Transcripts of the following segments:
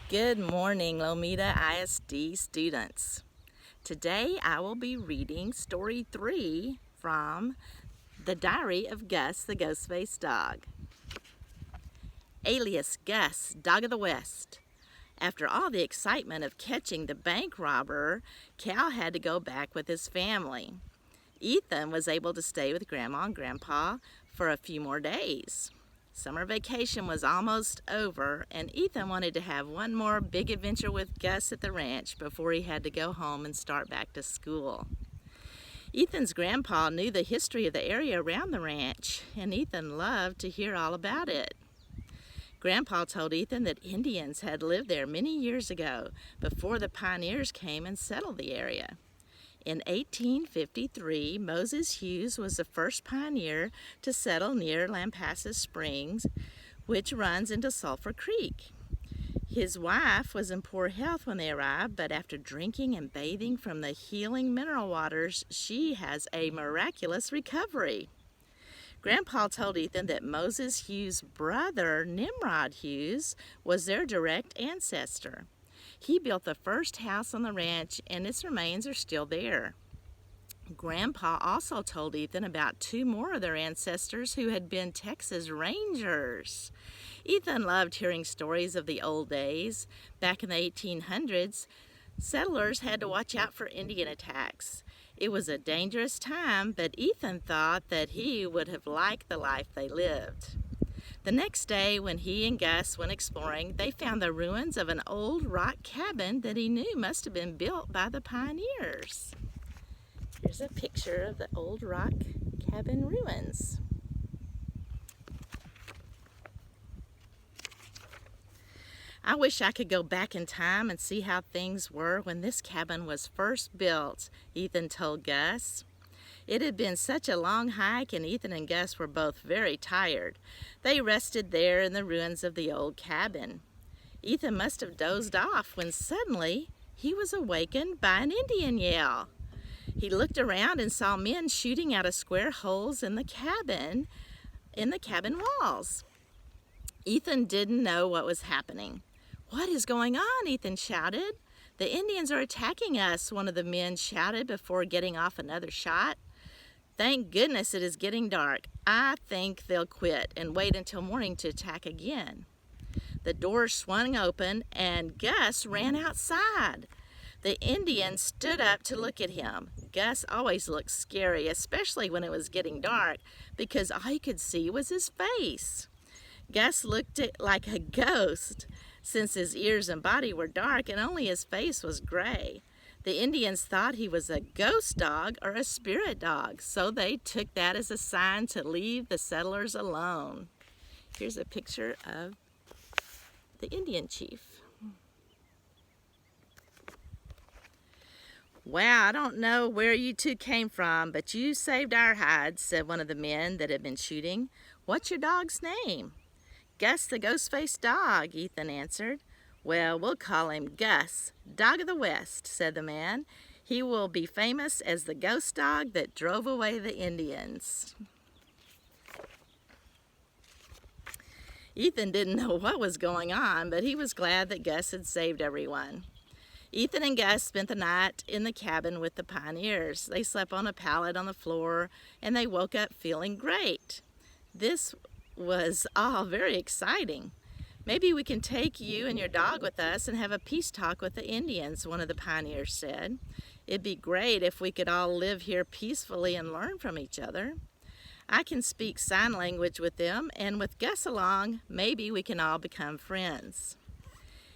Good morning, Lomita ISD students. Today I will be reading Story 3 from The Diary of Gus the Ghost-Faced Dog. Alias Gus, Dog of the West. After all the excitement of catching the bank robber, Cal had to go back with his family. Ethan was able to stay with Grandma and Grandpa for a few more days. Summer vacation was almost over, and Ethan wanted to have one more big adventure with Gus at the ranch before he had to go home and start back to school. Ethan's grandpa knew the history of the area around the ranch, and Ethan loved to hear all about it. Grandpa told Ethan that Indians had lived there many years ago, before the pioneers came and settled the area. In 1853, Moses Hughes was the first pioneer to settle near Lampasas Springs, which runs into Sulphur Creek. His wife was in poor health when they arrived, but after drinking and bathing from the healing mineral waters, she has a miraculous recovery. Grandpa told Ethan that Moses Hughes' brother, Nimrod Hughes, was their direct ancestor. He built the first house on the ranch, and its remains are still there. Grandpa also told Ethan about two more of their ancestors who had been Texas Rangers. Ethan loved hearing stories of the old days. Back in the 1800s, settlers had to watch out for Indian attacks. It was a dangerous time, but Ethan thought that he would have liked the life they lived. The next day, when he and Gus went exploring, they found the ruins of an old rock cabin that he knew must have been built by the pioneers. Here's a picture of the old rock cabin ruins. I wish I could go back in time and see how things were when this cabin was first built, Ethan told Gus. It had been such a long hike, and Ethan and Gus were both very tired. They rested there in the ruins of the old cabin. Ethan must have dozed off when suddenly he was awakened by an Indian yell. He looked around and saw men shooting out of square holes in the cabin walls. Ethan didn't know what was happening. "What is going on?" Ethan shouted. "The Indians are attacking us," one of the men shouted before getting off another shot. "Thank goodness it is getting dark. I think they'll quit and wait until morning to attack again." The door swung open and Gus ran outside. The Indian stood up to look at him. Gus always looked scary, especially when it was getting dark, because all you could see was his face. Gus looked like a ghost, since his ears and body were dark and only his face was gray. The Indians thought he was a ghost dog or a spirit dog, so they took that as a sign to leave the settlers alone. Here's a picture of the Indian chief. "Wow, I don't know where you two came from, but you saved our hides," said one of the men that had been shooting. "What's your dog's name?" "Gus the Ghost-Faced Dog," Ethan answered. "Well, we'll call him Gus, Dog of the West," said the man. "He will be famous as the ghost dog that drove away the Indians." Ethan didn't know what was going on, but he was glad that Gus had saved everyone. Ethan and Gus spent the night in the cabin with the pioneers. They slept on a pallet on the floor, and they woke up feeling great. This was all very exciting. "Maybe we can take you and your dog with us and have a peace talk with the Indians," one of the pioneers said. "It'd be great if we could all live here peacefully and learn from each other. I can speak sign language with them, and with Gus along, maybe we can all become friends."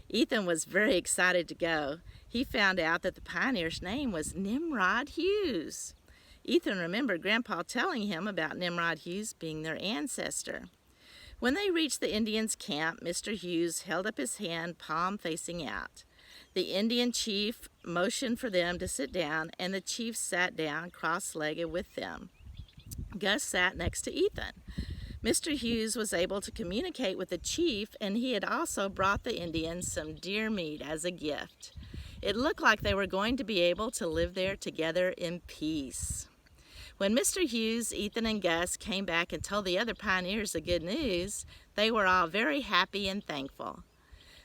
Ethan was very excited to go. He found out that the pioneer's name was Nimrod Hughes. Ethan remembered Grandpa telling him about Nimrod Hughes being their ancestor. When they reached the Indians' camp, Mr. Hughes held up his hand, palm facing out. The Indian chief motioned for them to sit down, and the chief sat down cross-legged with them. Gus sat next to Ethan. Mr. Hughes was able to communicate with the chief, and he had also brought the Indians some deer meat as a gift. It looked like they were going to be able to live there together in peace. When Mr. Hughes, Ethan, and Gus came back and told the other pioneers the good news, they were all very happy and thankful.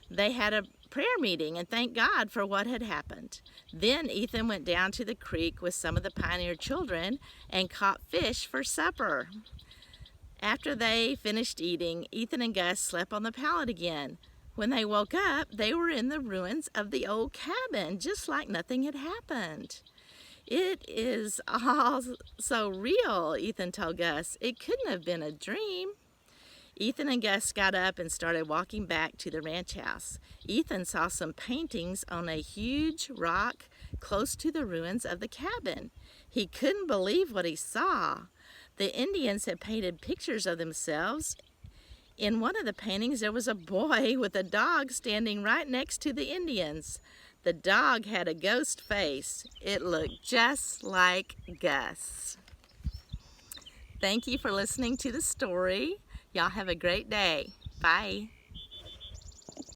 They had a prayer meeting and thanked God for what had happened. Then Ethan went down to the creek with some of the pioneer children and caught fish for supper. After they finished eating, Ethan and Gus slept on the pallet again. When they woke up, they were in the ruins of the old cabin, just like nothing had happened. "It is all so real," Ethan told Gus. "It couldn't have been a dream." Ethan and Gus got up and started walking back to the ranch house. Ethan saw some paintings on a huge rock close to the ruins of the cabin. He couldn't believe what he saw. The Indians had painted pictures of themselves. In one of the paintings, there was a boy with a dog standing right next to the Indians. The dog had a ghost face. It looked just like Gus. Thank you for listening to the story. Y'all have a great day. Bye.